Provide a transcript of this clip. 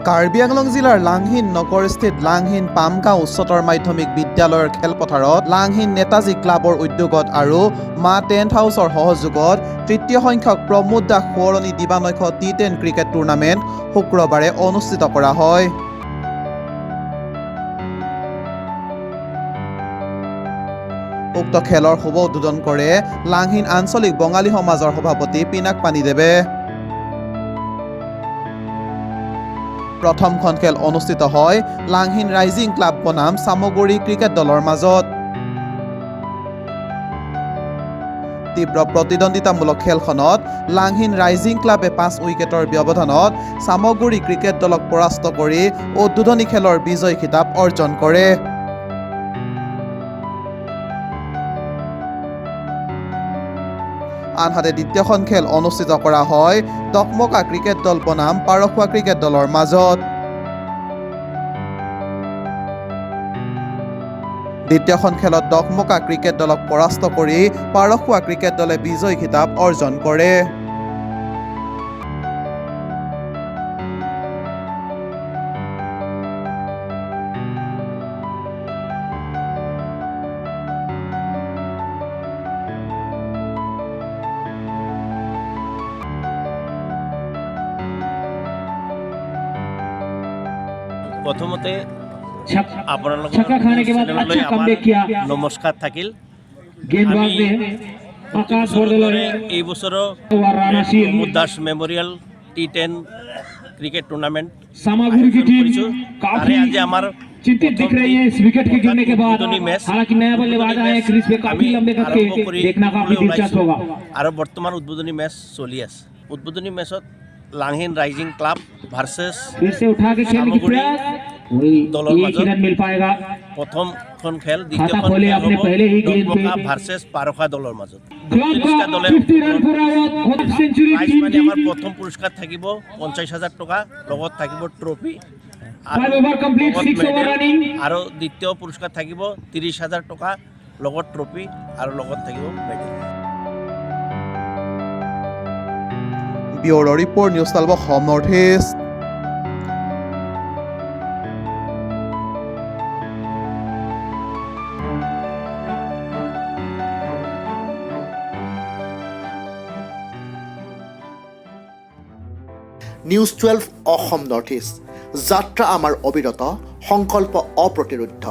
কাৰ্বি আংলং জিলাৰ লাংহিন নগৰস্থিত লাংহিন পামগাঁও উচ্চতৰ মাধ্যমিক বিদ্যালয়ৰ খেলপথাৰত লাংহিন নেতাজী ক্লাবৰ উদ্যোগত আৰু মা টেণ্ট হাউচৰ সহযোগত তৃতীয় সংখ্যক প্ৰমোদ দাস সোঁৱৰণী দিবানৈশ টি10 ক্ৰিকেট টুৰ্ণামেণ্ট শুক্ৰবাৰে অনুষ্ঠিত কৰা হয়। উক্ত খেলৰ শুভ উদ্বোধন কৰে লাংহিন আঞ্চলিক বঙালী সমাজৰ সভাপতি পিনাক পানীদেৱে। প্ৰথমখন খেল অনুষ্ঠিত হয় লাংহিন ৰাইজিং ক্লাব বনাম চামগুৰি ক্ৰিকেট দলৰ মাজত। তীব্ৰ প্ৰতিদ্বন্দ্বিতামূলক খেলখনত লাংহিন ৰাইজিং ক্লাবে 5 উইকেটৰ ব্যৱধানত চামগুৰি ক্ৰিকেট দলক পৰাস্ত কৰি উদ্বোধনী খেলৰ বিজয় খিতাপ অৰ্জন কৰে। আনহাতে দ্বিতীয়খন খেল অনুষ্ঠিত কৰা হয় দকমকা ক্ৰিকেট দল বনাম পাৰখোৱা ক্ৰিকেট দলৰ মাজত। দ্বিতীয়খন খেলত দকমকা ক্ৰিকেট দলক পৰাস্ত কৰি পাৰখোৱা ক্ৰিকেট দলে বিজয় খিতাপ অৰ্জন কৰে। প্ৰথমতে আপোনালোকৰ छक्का खाने के बाद अच्छा कमबैक किया নমস্কাৰ থাকিল। गेंदबाज ने आकाश बरदলৈ এই বছৰৰ Rana Singh Pramod Das memorial T ten cricket tournament Samaguri की टीम তাৰে काफी আজি আমাৰ चिंतित दिख रही है इस विकेट के गिरने के बाद। उद्বোधनी मैच हालांकि नया बल्लेबाज आए क्रीज पे काफी लंबे करके देखना काफी दिलचस्प होगा। আৰু বৰ্তমান উদ্বোধনী মেচ চলি আছে। উদ্বোধনী মেচত লাংহিন ৰাইজিং ক্লাব ভাৰ্চেছ फिर से उठा के खेलने की प्रयास দলৰ एक মাজত ही रन मिल पाएगा। প্ৰথমখন খেল खाता দ্বিতীয়খন खोले খেল अपने হ'ব पहले ही गेंद पे দকমকা ভাৰ্চেছ পাৰখোৱা দলৰ মাজত। क्लब 32টা का দলে 50 रन पूरा हुआ सेंचुरी প্ৰাইজ टीम মানি की আমাৰ প্ৰথম পুৰস্কাৰ থাকিব 50,000 টকা, লগত থাকিব trophy 5 over complete 6 over running. আৰু দ্বিতীয় পুৰস্কাৰ থাকিব 30,000 টকা, লগত ট্ৰফি আৰু লগত থাকিব মেডেল। ব্যুৰ' ৰিপৰ্ট নিউজ টালব Assam north east. News 12 Assam north east. যাত্ৰা আমাৰ অবিৰত, সংকল্প অপ্ৰতিৰোধ্য।